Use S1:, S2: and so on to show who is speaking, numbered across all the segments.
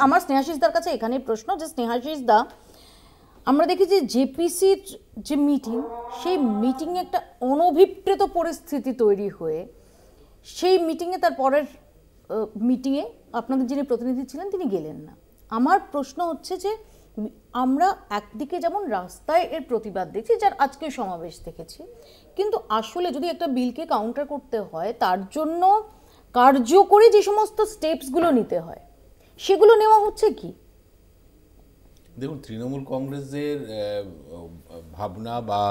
S1: আমার স্নেহাশিসদার কাছে এখানেই প্রশ্ন যে স্নেহাশিসদা, আমরা দেখি যে জেপিসির যে মিটিং, সেই মিটিংয়ে একটা অনভিপ্রেত পরিস্থিতি তৈরি হয়ে সেই মিটিংয়ে, তার পরের মিটিংয়ে আপনাদের যিনি প্রতিনিধি ছিলেন তিনি গেলেন না। আমার প্রশ্ন হচ্ছে যে আমরা একদিকে যেমন রাস্তায় এর প্রতিবাদ দেখছি, যার আজকে সমাবেশ দেখেছি, কিন্তু আসলে যদি একটা বিলকে কাউন্টার করতে হয় তার জন্য কার্যকরী যে সমস্ত স্টেপসগুলো নিতে হয় সেগুলো নেওয়া হচ্ছে কি?
S2: দেখুন, তৃণমূল কংগ্রেসের ভাবনা বা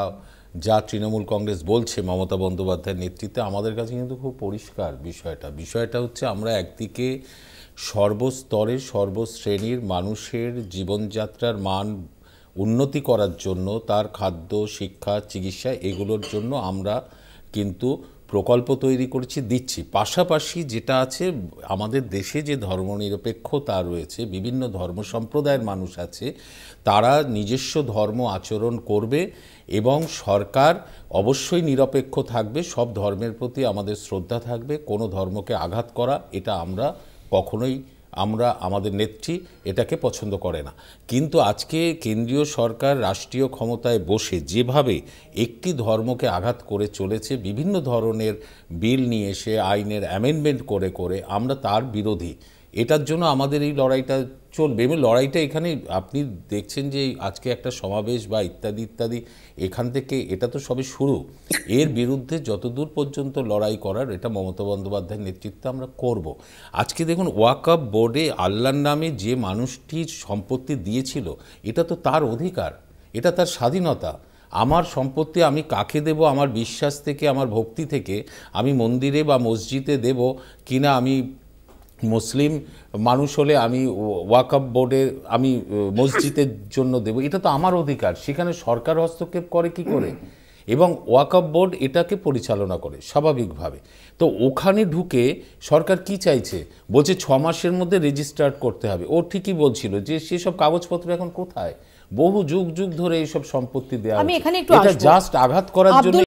S2: যা তৃণমূল কংগ্রেস বলছে মমতা বন্দ্যোপাধ্যায়ের নেতৃত্বে, আমাদের কাছে কিন্তু খুব পরিষ্কার বিষয়টা হচ্ছে আমরা একদিকে সর্বস্তরের সর্বশ্রেণীর মানুষের জীবনযাত্রার মান উন্নতি করার জন্য, তার খাদ্য, শিক্ষা, চিকিৎসা এগুলোর জন্য আমরা কিন্তু প্রকল্প তৈরি করেছি, দিচ্ছি। পাশাপাশি যেটা আছে, আমাদের দেশে যে ধর্মনিরপেক্ষতা রয়েছে, বিভিন্ন ধর্ম সম্প্রদায়ের মানুষ আছে, তারা নিজস্ব ধর্ম আচরণ করবে এবং সরকার অবশ্যই নিরপেক্ষ থাকবে, সব ধর্মের প্রতি আমাদের শ্রদ্ধা থাকবে, কোনো ধর্মকে আঘাত করা এটা আমরা কখনোই, আমাদের নেত্রী এটাকে পছন্দ করে না। কিন্তু আজকে কেন্দ্রীয় সরকার রাষ্ট্রীয় ক্ষমতায় বসে যেভাবে একটি ধর্মকে আঘাত করে চলেছে, বিভিন্ন ধরনের বিল নিয়ে এসে আইনের অ্যামেন্ডমেন্ট করে করে, আমরা তার বিরোধী। এটার জন্য আমাদের এই লড়াইটা চলবে এবং লড়াইটা এখানে আপনি দেখছেন যে আজকে একটা সমাবেশ বা ইত্যাদি ইত্যাদি, এখান থেকে এটা তো সবে শুরু। এর বিরুদ্ধে যতদূর পর্যন্ত লড়াই করার, এটা মমতা বন্দ্যোপাধ্যায়ের নেতৃত্বে আমরা করব। আজকে দেখুন, ওয়াকফ বোর্ডে আল্লাহর নামে যে মানুষটি সম্পত্তি দিয়েছিল, এটা তো তার অধিকার, এটা তার স্বাধীনতা। আমার সম্পত্তি আমি কাকে দেব, আমার বিশ্বাস থেকে, আমার ভক্তি থেকে আমি মন্দিরে বা মসজিদে দেব কিনা, আমি মুসলিম মানুষ হলে আমি ওয়াকফ বোর্ডে আমি মসজিদের জন্য দেব, এটা তো আমার অধিকার। সেখানে সরকার হস্তক্ষেপ করে কি করে? এবং ওয়াকফ বোর্ড এটাকে পরিচালনা করে স্বাভাবিকভাবে। তো ওখানে ঢুকে সরকার কি চাইছে? বলছে 6 মাসের মধ্যে রেজিস্টার করতে হবে। ও ঠিকই বলছিল যে সেসব কাগজপত্র এখন কোথায়? বহু যুগ যুগ ধরে এইসব সম্পত্তি দেওয়া, এটা জাস্ট আঘাত করার জন্য।